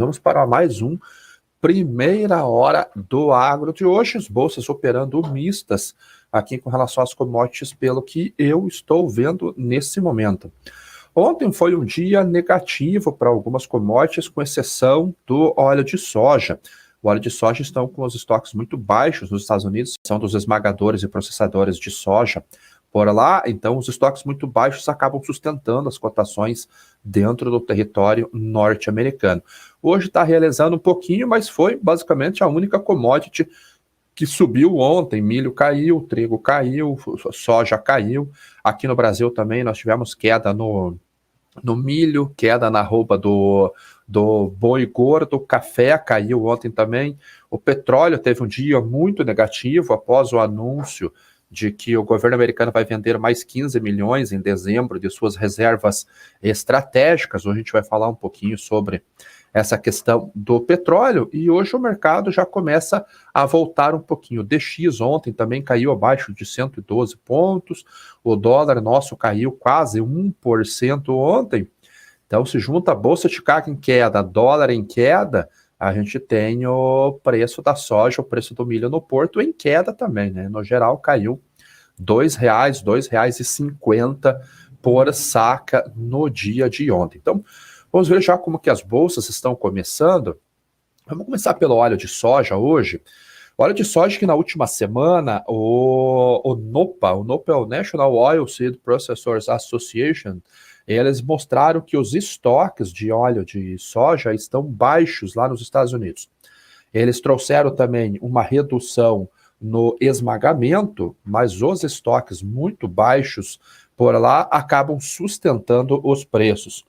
Vamos para mais um Primeira Hora do Agro de hoje. As bolsas operando mistas aqui com relação às commodities, pelo que eu estou vendo nesse momento. Ontem foi um dia negativo para algumas commodities, com exceção do óleo de soja. O óleo de soja estão com os estoques muito baixos nos Estados Unidos, são dos esmagadores e processadores de soja por lá, então os estoques muito baixos acabam sustentando as cotações dentro do território norte-americano. Hoje está realizando um pouquinho, mas foi basicamente a única commodity que subiu ontem. Milho caiu, trigo caiu, soja caiu. Aqui no Brasil também nós tivemos queda no milho, queda na arroba do boi gordo, o café caiu ontem também. O petróleo teve um dia muito negativo após o anúncio de que o governo americano vai vender mais 15 milhões em dezembro de suas reservas estratégicas. Hoje a gente vai falar um pouquinho sobre essa questão do petróleo, e hoje o mercado já começa a voltar um pouquinho. O DX ontem também caiu abaixo de 112 pontos, o dólar nosso caiu quase 1% ontem. Então, se junta a Bolsa de Chicago em queda, dólar em queda, a gente tem o preço da soja, o preço do milho no Porto em queda também, né? No geral, caiu R$2, R$2,50 por saca no dia de ontem. Então, vamos ver já como que as bolsas estão começando. Vamos começar pelo óleo de soja hoje. O óleo de soja que na última semana, o NOPA é o National Oilseed Processors Association, eles mostraram que os estoques de óleo de soja estão baixos lá nos Estados Unidos. Eles trouxeram também uma redução no esmagamento, mas os estoques muito baixos por lá acabam sustentando os preços.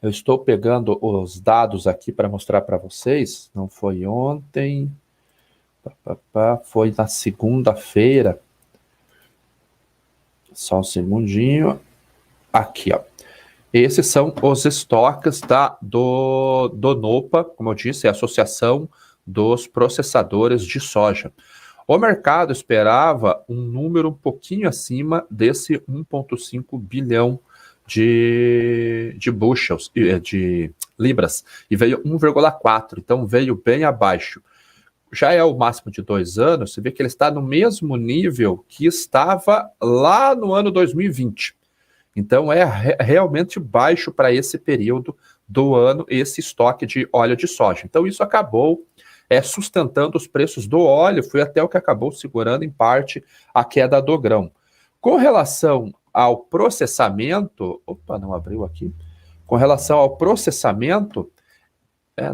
Eu estou pegando os dados aqui para mostrar para vocês. Não foi ontem, foi na segunda-feira. Só um segundinho. Aqui, ó. Esses são os estoques do NOPA, como eu disse, é a Associação dos Processadores de Soja. O mercado esperava um número um pouquinho acima desse 1,5 bilhão de bushels, de libras, e veio 1,4, então veio bem abaixo. Já é o máximo de 2 anos, você vê que ele está no mesmo nível que estava lá no ano 2020. Então é realmente baixo para esse período do ano, esse estoque de óleo de soja. Então isso acabou sustentando os preços do óleo, foi até o que acabou segurando em parte a queda do grão. Com relação ao processamento, não abriu aqui. Com relação ao processamento,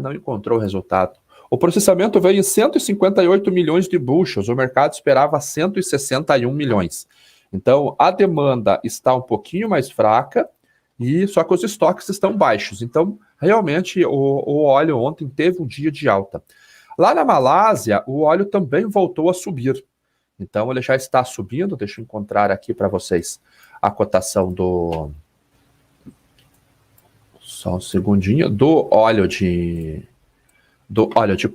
não encontrou o resultado. O processamento veio em 158 milhões de bushels, o mercado esperava 161 milhões. Então, a demanda está um pouquinho mais fraca, só que os estoques estão baixos. Então, realmente, o óleo ontem teve um dia de alta. Lá na Malásia, o óleo também voltou a subir. Então, ele já está subindo. Deixa eu encontrar aqui para vocês a cotação só um segundinho, do óleo de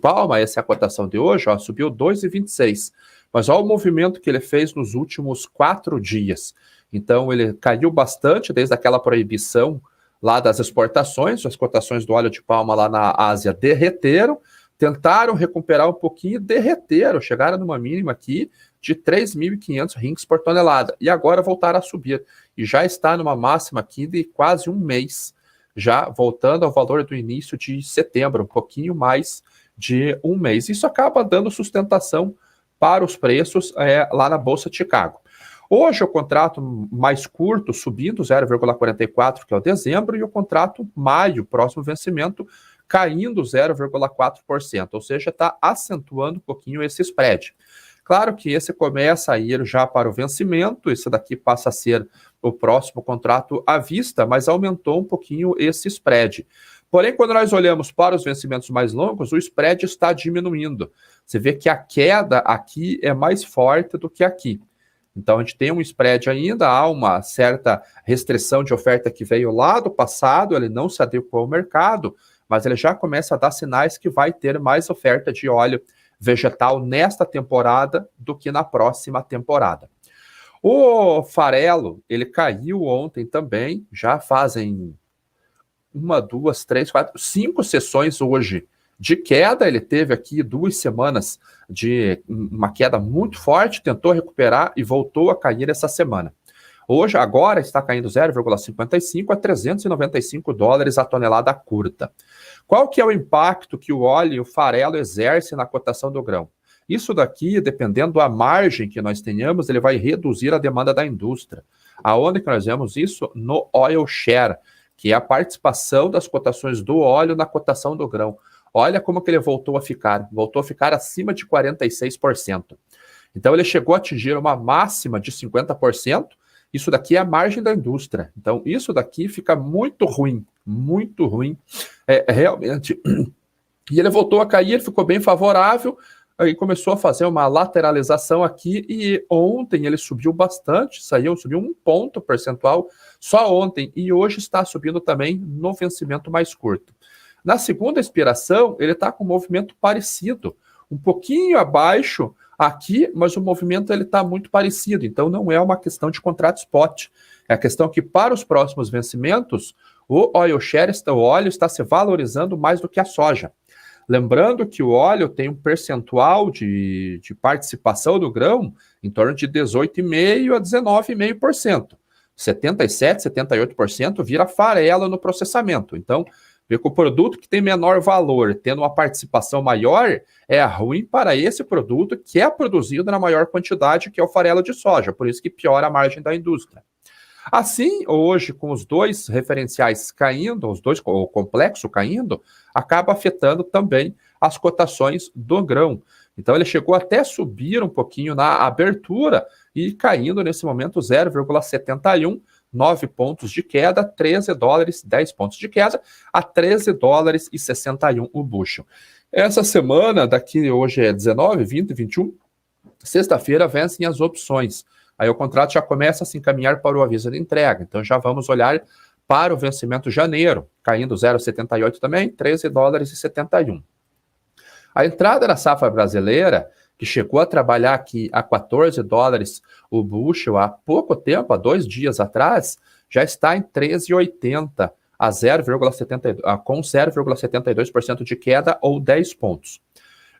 palma. Essa é a cotação de hoje, ó, subiu 2,26. Mas olha o movimento que ele fez nos últimos 4 dias. Então, ele caiu bastante desde aquela proibição lá das exportações. As cotações do óleo de palma lá na Ásia derreteram, tentaram recuperar um pouquinho e derreteram. Chegaram numa mínima aqui de 3.500 rins por tonelada. E agora voltaram a subir. E já está numa máxima aqui de quase um mês, já voltando ao valor do início de setembro, um pouquinho mais de um mês. Isso acaba dando sustentação para os preços lá na Bolsa de Chicago. Hoje o contrato mais curto subindo 0,44, que é o dezembro, e o contrato maio, próximo vencimento, caindo 0,4%, ou seja, está acentuando um pouquinho esse spread. Claro que esse começa a ir já para o vencimento, esse daqui passa a ser o próximo contrato à vista, mas aumentou um pouquinho esse spread. Porém, quando nós olhamos para os vencimentos mais longos, o spread está diminuindo. Você vê que a queda aqui é mais forte do que aqui. Então, a gente tem um spread ainda, há uma certa restrição de oferta que veio lá do passado, ele não se adequou ao mercado, mas ele já começa a dar sinais que vai ter mais oferta de óleo vegetal nesta temporada do que na próxima temporada. O farelo, ele caiu ontem também, já fazem uma, duas, três, quatro, 5 sessões hoje de queda. Ele teve aqui 2 semanas de uma queda muito forte, tentou recuperar e voltou a cair essa semana. Hoje, agora, está caindo 0,55 a $395 a tonelada curta. Qual que é o impacto que o óleo e o farelo exercem na cotação do grão? Isso daqui, dependendo da margem que nós tenhamos, ele vai reduzir a demanda da indústria. Aonde que nós vemos isso? No oil share, que é a participação das cotações do óleo na cotação do grão. Olha como que ele voltou a ficar acima de 46%. Então ele chegou a atingir uma máxima de 50%, isso daqui é a margem da indústria. Então isso daqui fica muito ruim, realmente. E ele voltou a cair, ele ficou bem favorável, aí começou a fazer uma lateralização aqui, e ontem ele subiu bastante, subiu 1 ponto percentual só ontem, e hoje está subindo também no vencimento mais curto. Na segunda expiração, ele está com um movimento parecido, um pouquinho abaixo aqui, mas o movimento ele está muito parecido, então não é uma questão de contrato spot, é a questão que para os próximos vencimentos, o oil share, o óleo está se valorizando mais do que a soja. Lembrando que o óleo tem um percentual de participação do grão em torno de 18,5% a 19,5%. 77%, 78% vira farelo no processamento. Então, vê que o produto que tem menor valor, tendo uma participação maior, é ruim para esse produto que é produzido na maior quantidade, que é o farelo de soja. Por isso que piora a margem da indústria. Assim, hoje, com os dois referenciais caindo, o complexo caindo, acaba afetando também as cotações do grão. Então, ele chegou até subir um pouquinho na abertura e caindo nesse momento 0,71, 9 pontos de queda, $13, 10 pontos de queda, a $13,61 o bushel. Essa semana, daqui hoje é 19, 20, 21, sexta-feira vencem as opções. Aí o contrato já começa a se encaminhar para o aviso de entrega. Então já vamos olhar para o vencimento janeiro, caindo 0,78 também, $13,71. A entrada da safra brasileira, que chegou a trabalhar aqui a $14 o bushel há pouco tempo, há 2 dias atrás, já está em 13,80 a 0,72, com 0,72% de queda ou 10 pontos.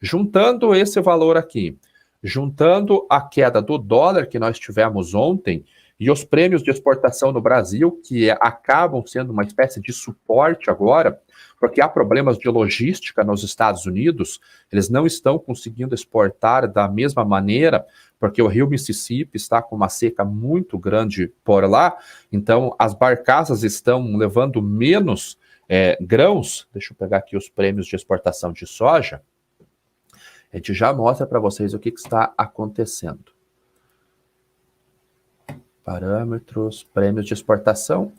Juntando esse valor aqui, juntando a queda do dólar que nós tivemos ontem e os prêmios de exportação no Brasil, que acabam sendo uma espécie de suporte agora, porque há problemas de logística nos Estados Unidos, eles não estão conseguindo exportar da mesma maneira, porque o rio Mississippi está com uma seca muito grande por lá, então as barcaças estão levando menos grãos. Deixa eu pegar aqui os prêmios de exportação de soja. A gente já mostra para vocês o que está acontecendo. Parâmetros, prêmios de exportação.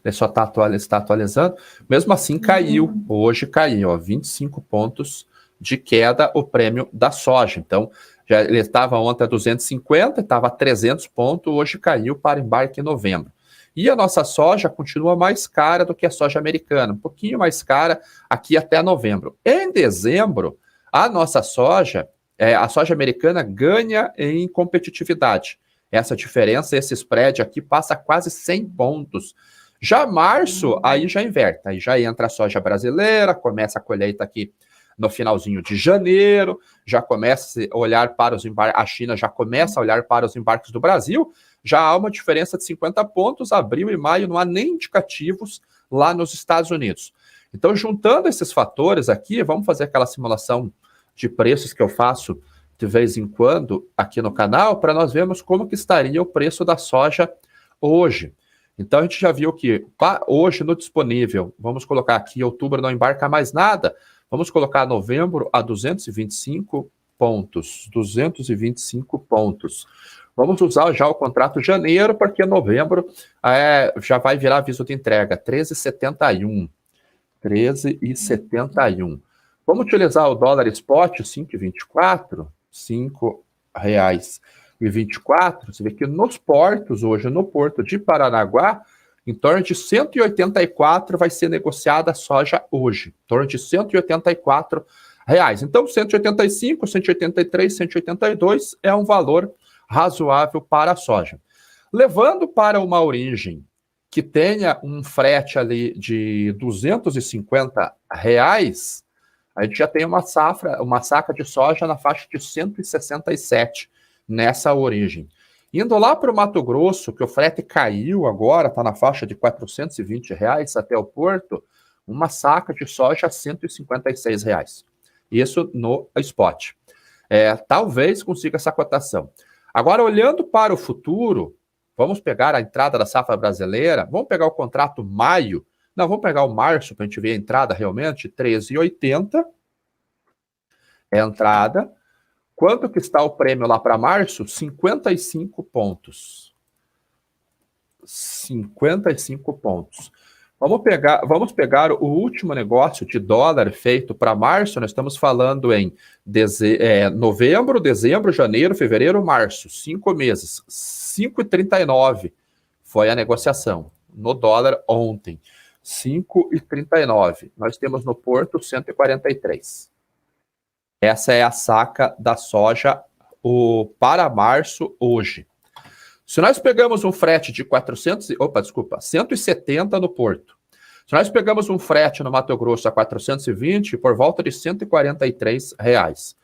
Ele só está atualizando. Mesmo assim, caiu. Hoje caiu, 25 pontos de queda o prêmio da soja. Então, ele estava ontem a 250, estava a 300 pontos, hoje caiu para embarque em novembro. E a nossa soja continua mais cara do que a soja americana, um pouquinho mais cara aqui até novembro. Em dezembro, a nossa soja, a soja americana ganha em competitividade. Essa diferença, esse spread aqui passa quase 100 pontos. Já março, aí já inverte, aí já entra a soja brasileira, começa a colheita aqui no finalzinho de janeiro, já começa a olhar para os embarques, a China já começa a olhar para os embarques do Brasil, já há uma diferença de 50 pontos, abril e maio não há nem indicativos lá nos Estados Unidos. Então, juntando esses fatores aqui, vamos fazer aquela simulação de preços que eu faço de vez em quando aqui no canal, para nós vermos como que estaria o preço da soja hoje. Então, a gente já viu que hoje no disponível, vamos colocar aqui, outubro não embarca mais nada, vamos colocar novembro a 225 pontos, 225 pontos. Vamos usar já o contrato janeiro, porque novembro já vai virar aviso de entrega, 13,71. 13,71. Vamos utilizar o dólar spot, 5,24, R$5,24. Você vê que nos portos, hoje no porto de Paranaguá, em torno de 184 vai ser negociada a soja hoje, em torno de R$184. Então, 185, 183, 182 é um valor razoável para a soja. Levando para uma origem que tenha um frete ali de R$250, a gente já tem uma saca de soja na faixa de 167 nessa origem. Indo lá para o Mato Grosso, que o frete caiu agora, está na faixa de R$420 até o porto, uma saca de soja a R$156. Isso no spot. Talvez consiga essa cotação. Agora, olhando para o futuro, vamos pegar a entrada da safra brasileira, vamos pegar o contrato maio, não, vamos pegar o março para a gente ver a entrada realmente, 13,80 é a entrada. Quanto que está o prêmio lá para março? 55 pontos. 55 pontos. Vamos pegar o último negócio de dólar feito para março. Nós estamos falando em novembro, dezembro, janeiro, fevereiro, março. 5 meses. 5,39 foi a negociação no dólar ontem. 5,39. Nós temos no porto 143. Essa é a saca da soja para março hoje. Se nós pegamos um frete de 170 no porto, se nós pegamos um frete no Mato Grosso a 420, por volta de R$143.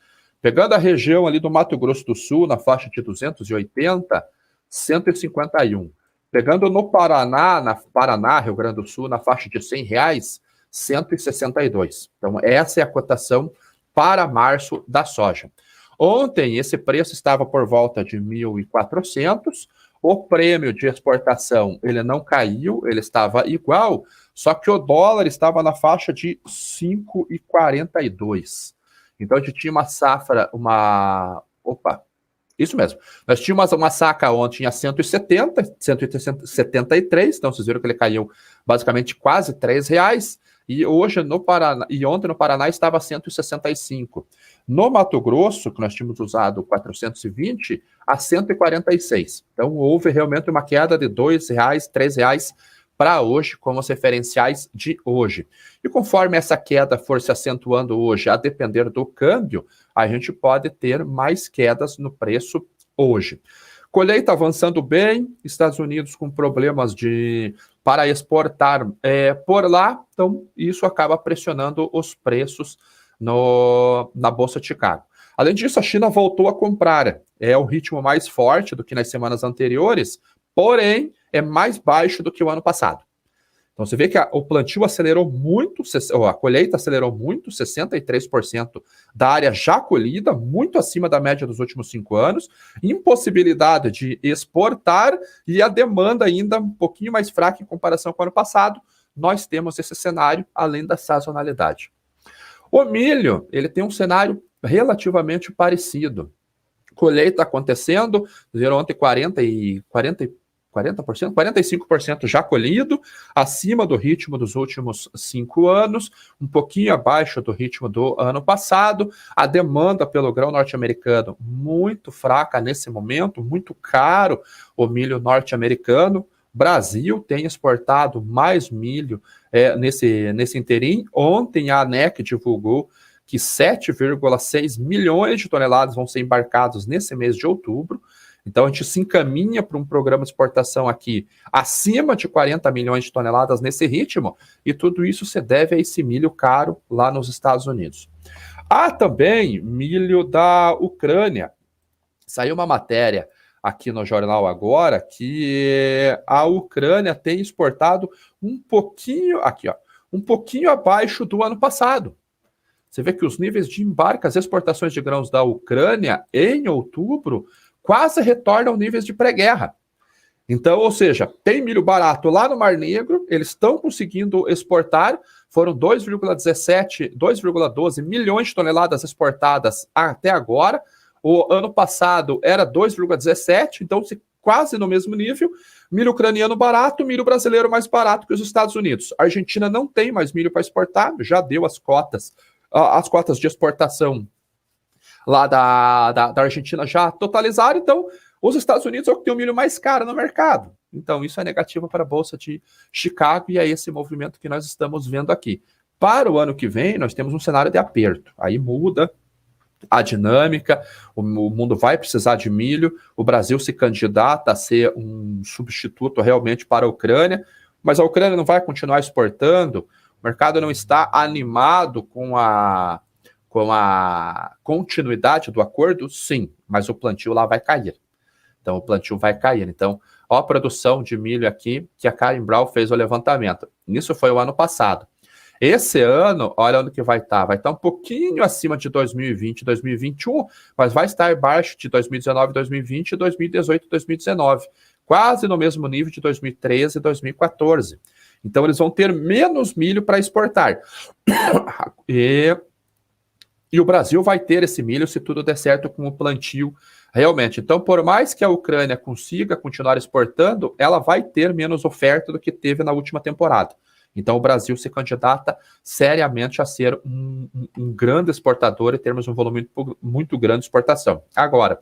Pegando a região ali do Mato Grosso do Sul, na faixa de 280, 151. Pegando no Paraná, Rio Grande do Sul, na faixa de R$100, 162. Então, essa é a cotação para março da soja. Ontem, esse preço estava por volta de 1.400. O prêmio de exportação, ele não caiu, ele estava igual, só que o dólar estava na faixa de 5,42. Então, a gente tinha uma safra, isso mesmo. Nós tínhamos uma saca ontem a 173, então vocês viram que ele caiu basicamente quase R$3. E hoje ontem no Paraná estava 165. No Mato Grosso, que nós tínhamos usado 420, a 146. Então houve realmente uma queda de R$2, R$3 para hoje, como os referenciais de hoje. E conforme essa queda for se acentuando hoje, a depender do câmbio, a gente pode ter mais quedas no preço hoje. Colheita avançando bem, Estados Unidos com problemas para exportar por lá, então isso acaba pressionando os preços na Bolsa de Chicago. Além disso, a China voltou a comprar, é o ritmo mais forte do que nas semanas anteriores, porém é mais baixo do que o ano passado. Então você vê que o plantio acelerou muito, a colheita acelerou muito, 63% da área já colhida, muito acima da média dos últimos 5 anos, impossibilidade de exportar e a demanda ainda um pouquinho mais fraca em comparação com o ano passado. Nós temos esse cenário, além da sazonalidade. O milho, ele tem um cenário relativamente parecido. Colheita acontecendo, viram ontem 45% já colhido, acima do ritmo dos últimos 5 anos, um pouquinho abaixo do ritmo do ano passado. A demanda pelo grão norte-americano muito fraca nesse momento, muito caro o milho norte-americano. Brasil tem exportado mais milho nesse interim. Ontem a ANEC divulgou que 7,6 milhões de toneladas vão ser embarcados nesse mês de outubro. Então, a gente se encaminha para um programa de exportação aqui acima de 40 milhões de toneladas nesse ritmo, e tudo isso se deve a esse milho caro lá nos Estados Unidos. Há também milho da Ucrânia. Saiu uma matéria aqui no jornal agora que a Ucrânia tem exportado um pouquinho abaixo do ano passado. Você vê que os níveis de embarque, as exportações de grãos da Ucrânia em outubro quase retornam níveis de pré-guerra. Então, ou seja, tem milho barato lá no Mar Negro, eles estão conseguindo exportar, foram 2,12 milhões de toneladas exportadas até agora. O ano passado era 2,17, então quase no mesmo nível. Milho ucraniano barato, milho brasileiro mais barato que os Estados Unidos. A Argentina não tem mais milho para exportar, já deu as cotas de exportação lá da Argentina já totalizaram, então os Estados Unidos é o que tem o milho mais caro no mercado. Então isso é negativo para a Bolsa de Chicago e é esse movimento que nós estamos vendo aqui. Para o ano que vem, nós temos um cenário de aperto. Aí muda a dinâmica, o mundo vai precisar de milho, o Brasil se candidata a ser um substituto realmente para a Ucrânia, mas a Ucrânia não vai continuar exportando, o mercado não está animado com a continuidade do acordo, sim, mas o plantio lá vai cair. Então, o plantio vai cair. Então, ó a produção de milho aqui, que a Karen Brown fez o levantamento. Isso foi o ano passado. Esse ano, olha onde que vai estar. Vai estar um pouquinho acima de 2020 e 2021, mas vai estar abaixo de 2019, 2020, 2018 e 2019. Quase no mesmo nível de 2013 e 2014. Então, eles vão ter menos milho para exportar. E o Brasil vai ter esse milho se tudo der certo com o plantio realmente. Então, por mais que a Ucrânia consiga continuar exportando, ela vai ter menos oferta do que teve na última temporada. Então, o Brasil se candidata seriamente a ser um grande exportador e termos um volume muito grande de exportação. Agora,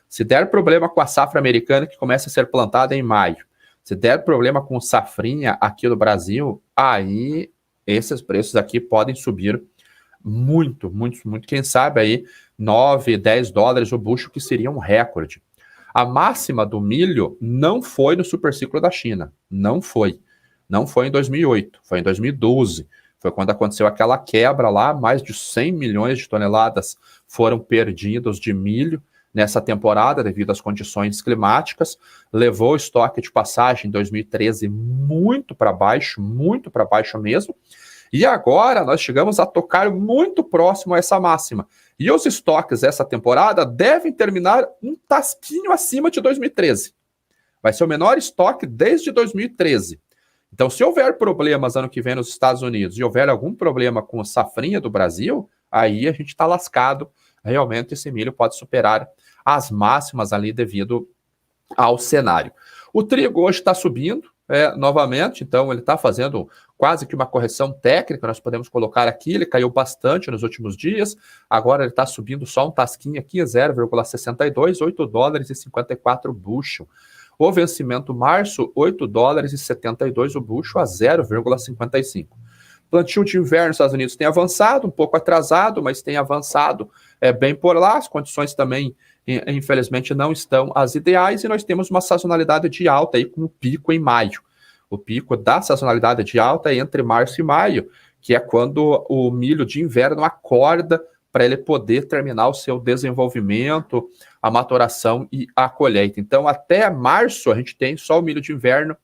se der problema com a safra americana, que começa a ser plantada em maio, se der problema com safrinha aqui no Brasil, aí esses preços aqui podem subir muito. Quem sabe aí 9, 10 dólares o bucho, que seria um recorde. A máxima do milho não foi no superciclo da China. Não foi em 2008, foi em 2012. Foi quando aconteceu aquela quebra lá, mais de 100 milhões de toneladas foram perdidos de milho nessa temporada devido às condições climáticas. Levou o estoque de passagem em 2013 muito para baixo mesmo. E agora nós chegamos a tocar muito próximo a essa máxima. E os estoques essa temporada devem terminar um tasquinho acima de 2013. Vai ser o menor estoque desde 2013. Então, se houver problemas ano que vem nos Estados Unidos e houver algum problema com a safrinha do Brasil, aí a gente está lascado. Realmente esse milho pode superar as máximas ali devido ao cenário. O trigo hoje está subindo novamente, então ele está fazendo quase que uma correção técnica, nós podemos colocar aqui, ele caiu bastante nos últimos dias, agora ele está subindo só um tasquinho aqui, 0,62, 8 dólares e 54 bushel. O vencimento março, 8 dólares e 72 o bushel a 0,55. Plantio de inverno nos Estados Unidos tem avançado, um pouco atrasado, mas tem avançado bem por lá. As condições também, infelizmente, não estão as ideais e nós temos uma sazonalidade de alta aí com o pico em maio. O pico da sazonalidade de alta é entre março e maio, que é quando o milho de inverno acorda para ele poder terminar o seu desenvolvimento, a maturação e a colheita. Então, até março, a gente tem só o milho de inverno,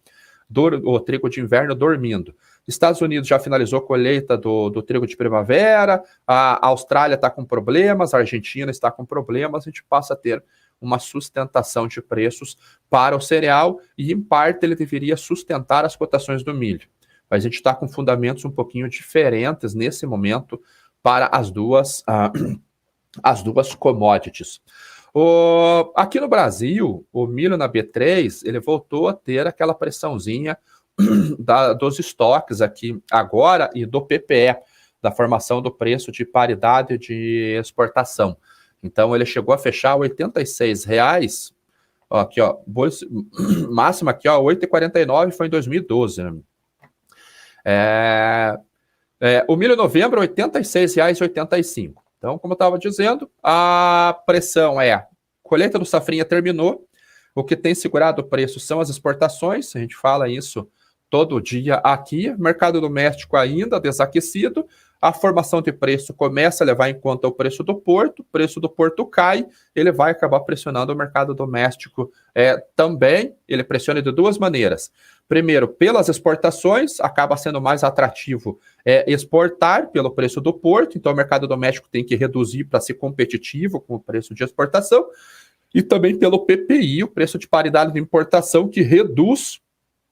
o trigo de inverno dormindo. Estados Unidos já finalizou a colheita do trigo de primavera, a Austrália está com problemas, a Argentina está com problemas, a gente passa a ter uma sustentação de preços para o cereal e, em parte, ele deveria sustentar as cotações do milho. Mas a gente está com fundamentos um pouquinho diferentes nesse momento para as duas commodities. Aqui no Brasil, o milho na B3, ele voltou a ter aquela pressãozinha dos estoques aqui agora e do PPE, da formação do preço de paridade de exportação. Então, ele chegou a fechar R$ 86,00, aqui, ó, máxima aqui, ó, 8,49, foi em 2012, né? O milho novembro, R$ 86,85. Então, como eu estava dizendo, a pressão colheita do safrinha terminou, o que tem segurado o preço são as exportações, a gente fala isso todo dia aqui, mercado doméstico ainda desaquecido, a formação de preço começa a levar em conta o preço do porto cai, ele vai acabar pressionando o mercado doméstico também, ele pressiona de duas maneiras. Primeiro, pelas exportações, acaba sendo mais atrativo exportar pelo preço do porto, então o mercado doméstico tem que reduzir para ser competitivo com o preço de exportação, e também pelo PPI, o preço de paridade de importação, que reduz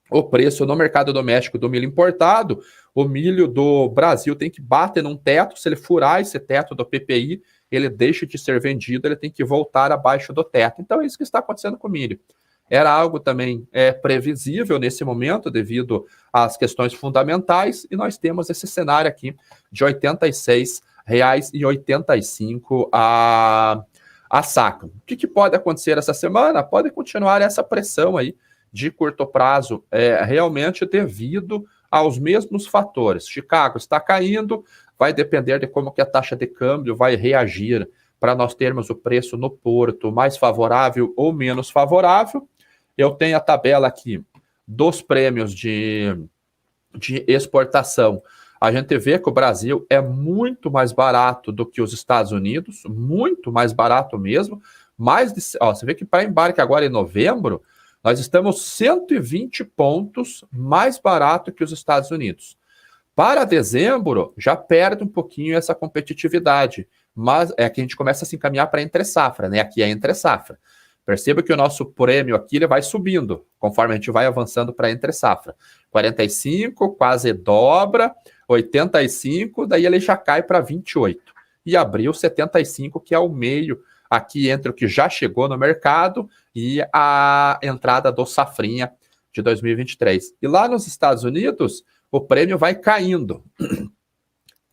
o preço no mercado doméstico do milho importado. O milho do Brasil tem que bater num teto, se ele furar esse teto do PPI, ele deixa de ser vendido, ele tem que voltar abaixo do teto. Então é isso que está acontecendo com o milho. Era algo também previsível nesse momento, devido às questões fundamentais, e nós temos esse cenário aqui de R$ 86,85 a saca. O que pode acontecer essa semana? Pode continuar essa pressão aí de curto prazo, realmente devido aos mesmos fatores. Chicago está caindo, vai depender de como que a taxa de câmbio vai reagir para nós termos o preço no porto mais favorável ou menos favorável. Eu tenho a tabela aqui dos prêmios de exportação. A gente vê que o Brasil é muito mais barato do que os Estados Unidos, muito mais barato mesmo. Você vê que para embarque agora em novembro, nós estamos 120 pontos mais barato que os Estados Unidos. Para dezembro, já perde um pouquinho essa competitividade, mas é que a gente começa a se encaminhar para entre safra, né? Aqui é entre safra. Perceba que o nosso prêmio aqui ele vai subindo, conforme a gente vai avançando para entre safra. 45, quase dobra, 85, daí ele já cai para 28. E abril, 75, que é o meio aqui entre o que já chegou no mercado e a entrada do safrinha de 2023. E lá nos Estados Unidos, o prêmio vai caindo.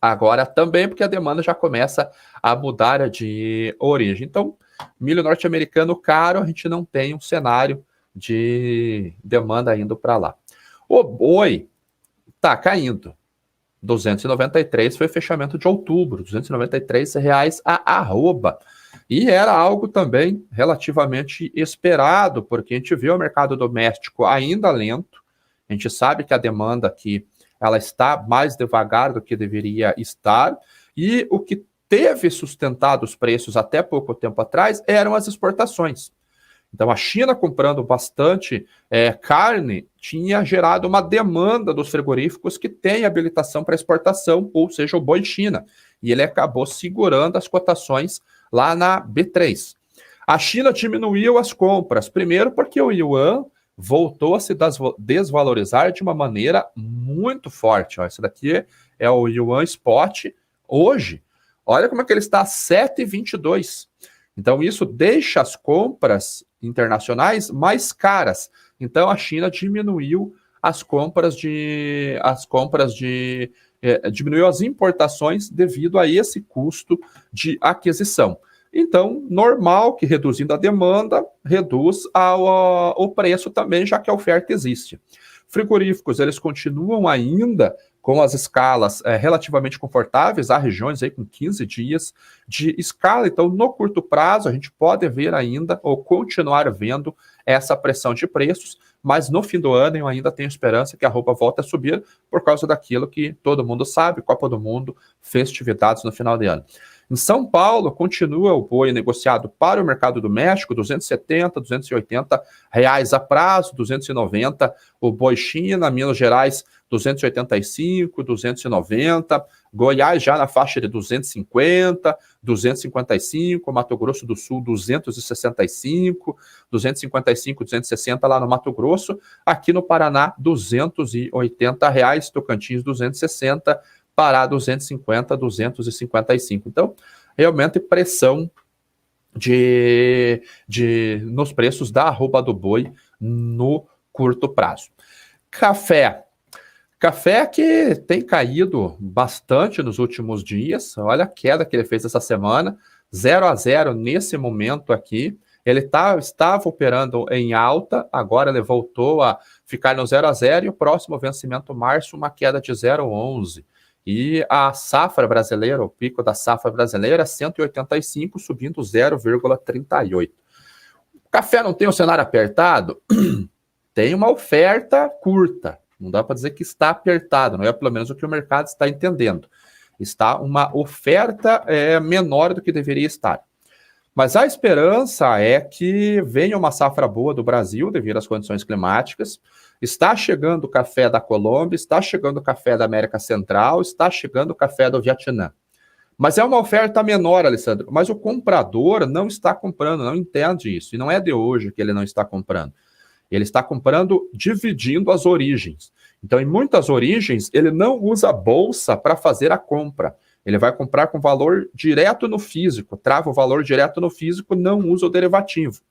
Agora também porque a demanda já começa a mudar de origem. Então, milho norte-americano caro, a gente não tem um cenário de demanda indo para lá. O boi está caindo. 293 foi fechamento de outubro, R$293 a arroba. E era algo também relativamente esperado, porque a gente vê o mercado doméstico ainda lento. A gente sabe que a demanda aqui ela está mais devagar do que deveria estar. E o que teve sustentado os preços até pouco tempo atrás eram as exportações. Então, a China comprando bastante carne tinha gerado uma demanda dos frigoríficos que têm habilitação para exportação, ou seja, o boi China. E ele acabou segurando as cotações lá na B3. A China diminuiu as compras, primeiro porque o yuan voltou a se desvalorizar de uma maneira muito forte. Esse daqui é o yuan spot hoje. Olha como é que ele está a 7,22. Então, isso deixa as compras internacionais mais caras. Então, a China diminuiu diminuiu as importações devido a esse custo de aquisição. Então, normal que reduzindo a demanda, reduz o preço também, já que a oferta existe. Frigoríficos, eles continuam ainda com as escalas relativamente confortáveis, há regiões aí com 15 dias de escala, então no curto prazo a gente pode ver ainda, ou continuar vendo essa pressão de preços, mas no fim do ano eu ainda tenho esperança que a arroba volte a subir por causa daquilo que todo mundo sabe, Copa do Mundo, festividades no final de ano. Em São Paulo, continua o boi negociado para o mercado do México, R$270, R$280 a prazo, 290. O boi China, Minas Gerais, 285, 290. Goiás já na faixa de 250, 255. Mato Grosso do Sul, 265, 260 lá no Mato Grosso. Aqui no Paraná, R$280. Tocantins, 260. Pará 250, 255. Então, realmente pressão nos preços da arroba do boi no curto prazo. Café que tem caído bastante nos últimos dias. Olha a queda que ele fez essa semana, 0-0 nesse momento aqui. Ele estava operando em alta, agora ele voltou a ficar no 0-0 e o próximo vencimento março, uma queda de 0,11. E a safra brasileira, o pico da safra brasileira é 185, subindo 0,38. O café não tem um cenário apertado? Tem uma oferta curta. Não dá para dizer que está apertado, não é pelo menos o que o mercado está entendendo. Está uma oferta menor do que deveria estar. Mas a esperança é que venha uma safra boa do Brasil, devido às condições climáticas. Está chegando o café da Colômbia, está chegando o café da América Central, está chegando o café do Vietnã. Mas é uma oferta menor, Alessandro. Mas o comprador não está comprando, não entende isso. E não é de hoje que ele não está comprando. Ele está comprando dividindo as origens. Então, em muitas origens, ele não usa a bolsa para fazer a compra. Ele vai comprar com valor direto no físico, trava o valor direto no físico, não usa o derivativo.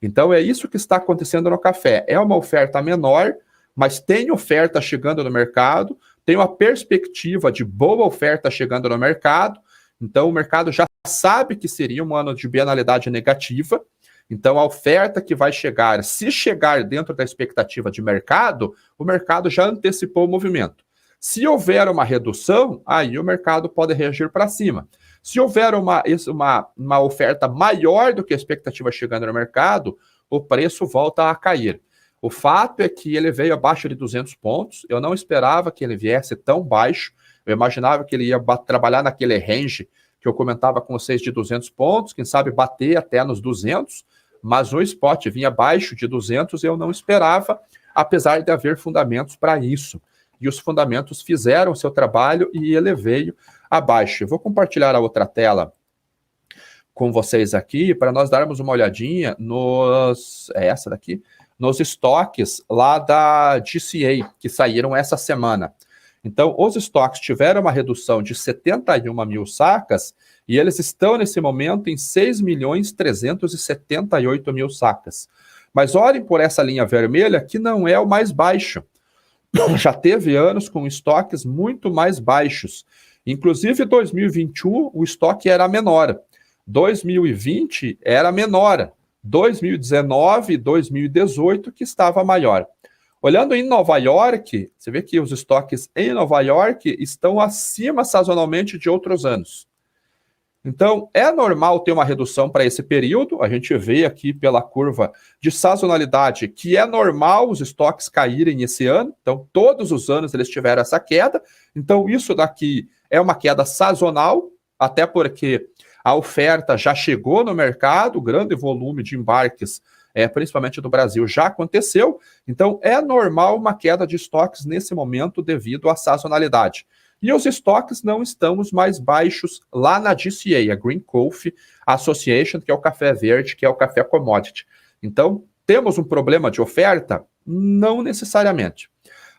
Então, é isso que está acontecendo no café. É uma oferta menor, mas tem oferta chegando no mercado, tem uma perspectiva de boa oferta chegando no mercado. Então, o mercado já sabe que seria um ano de bienalidade negativa. Então, a oferta que vai chegar, se chegar dentro da expectativa de mercado, o mercado já antecipou o movimento. Se houver uma redução, aí o mercado pode reagir para cima. Se houver uma oferta maior do que a expectativa chegando no mercado, o preço volta a cair. O fato é que ele veio abaixo de 200 pontos. Eu não esperava que ele viesse tão baixo. Eu imaginava que ele ia trabalhar naquele range que eu comentava com vocês de 200 pontos, quem sabe bater até nos 200, mas o spot vinha abaixo de 200, eu não esperava, apesar de haver fundamentos para isso. E os fundamentos fizeram o seu trabalho e ele veio abaixo. Eu vou compartilhar a outra tela com vocês aqui para nós darmos uma olhadinha nos estoques lá da GCA que saíram essa semana. Então, os estoques tiveram uma redução de 71 mil sacas e eles estão nesse momento em 6.378.000 sacas. Mas olhem por essa linha vermelha que não é o mais baixo. Já teve anos com estoques muito mais baixos. Inclusive, 2021 o estoque era menor. 2020 era menor. 2019 e 2018 que estava maior. Olhando em Nova York, você vê que os estoques em Nova York estão acima sazonalmente de outros anos. Então, é normal ter uma redução para esse período. A gente vê aqui pela curva de sazonalidade que é normal os estoques caírem esse ano. Então, todos os anos eles tiveram essa queda. Então, isso daqui é uma queda sazonal, até porque a oferta já chegou no mercado, o grande volume de embarques, principalmente do Brasil, já aconteceu. Então, é normal uma queda de estoques nesse momento devido à sazonalidade. E os estoques não estamos mais baixos lá na GCA, a Green Coffee Association, que é o café verde, que é o café commodity. Então, temos um problema de oferta? Não necessariamente.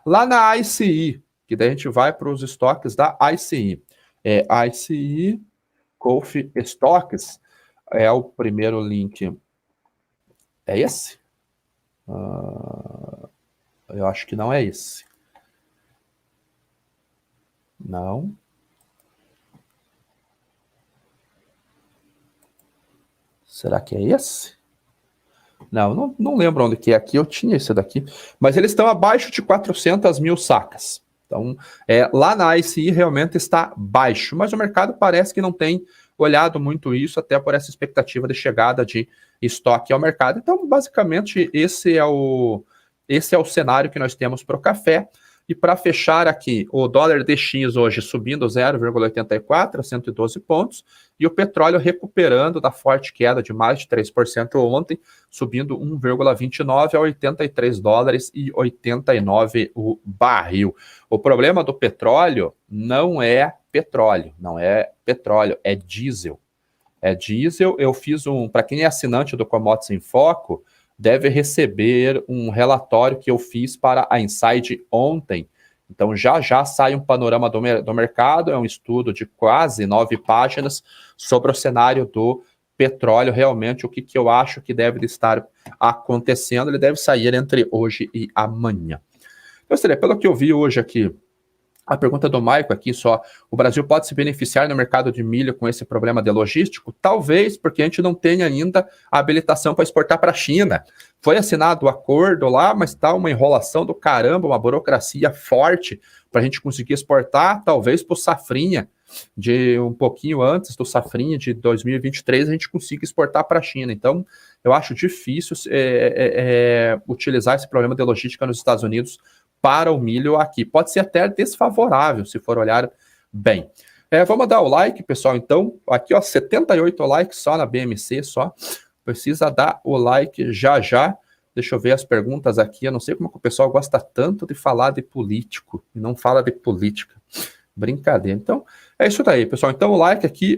Lá na ICE, que daí a gente vai para os estoques da ICE. ICE Coffee Stocks é o primeiro link. É esse? Eu acho que não é esse. Não. Será que é esse? Não lembro onde que é aqui. Eu tinha esse daqui. Mas eles estão abaixo de 400 mil sacas. Então, lá na ICE realmente está baixo. Mas o mercado parece que não tem olhado muito isso, até por essa expectativa de chegada de estoque ao mercado. Então, basicamente, esse é o cenário que nós temos para o café. E para fechar aqui, o dólar DX hoje subindo 0,84 a 112 pontos, e o petróleo recuperando da forte queda de mais de 3% ontem, subindo 1,29 a 83 dólares e 89 o barril. O problema do petróleo não é petróleo, é diesel. É diesel. Eu fiz para quem é assinante do Commodities em Foco, deve receber um relatório que eu fiz para a Inside ontem. Então, já sai um panorama do mercado, é um estudo de quase 9 páginas sobre o cenário do petróleo, realmente o que eu acho que deve estar acontecendo. Ele deve sair entre hoje e amanhã. Então, pelo que eu vi hoje aqui, a pergunta do Maico aqui só, o Brasil pode se beneficiar no mercado de milho com esse problema de logístico? Talvez, porque a gente não tem ainda a habilitação para exportar para a China. Foi assinado o acordo lá, mas está uma enrolação do caramba, uma burocracia forte para a gente conseguir exportar, talvez para o safrinha, de um pouquinho antes do safrinha de 2023, a gente consiga exportar para a China. Então, eu acho difícil utilizar esse problema de logística nos Estados Unidos para o milho aqui. Pode ser até desfavorável, se for olhar bem. Vamos dar o like, pessoal, então. Aqui, 78 likes só na BMC, só. Precisa dar o like já. Deixa eu ver as perguntas aqui. Eu não sei como que o pessoal gosta tanto de falar de político e não fala de política. Brincadeira. Então, é isso daí, pessoal. Então, o like aqui,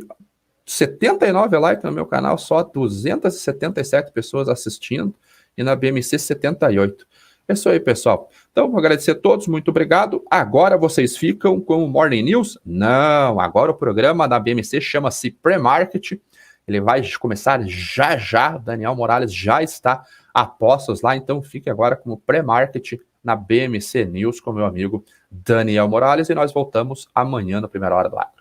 79 likes no meu canal, só 277 pessoas assistindo, e na BMC 78. É isso aí, pessoal. Então, vou agradecer a todos, muito obrigado. Agora vocês ficam com o Morning News? Não, agora o programa da BMC chama-se Pré-Market. Ele vai começar já. Daniel Morales já está a postos lá, então fique agora com o Pré-Market na BMC News com meu amigo Daniel Morales, e nós voltamos amanhã na primeira hora do ar.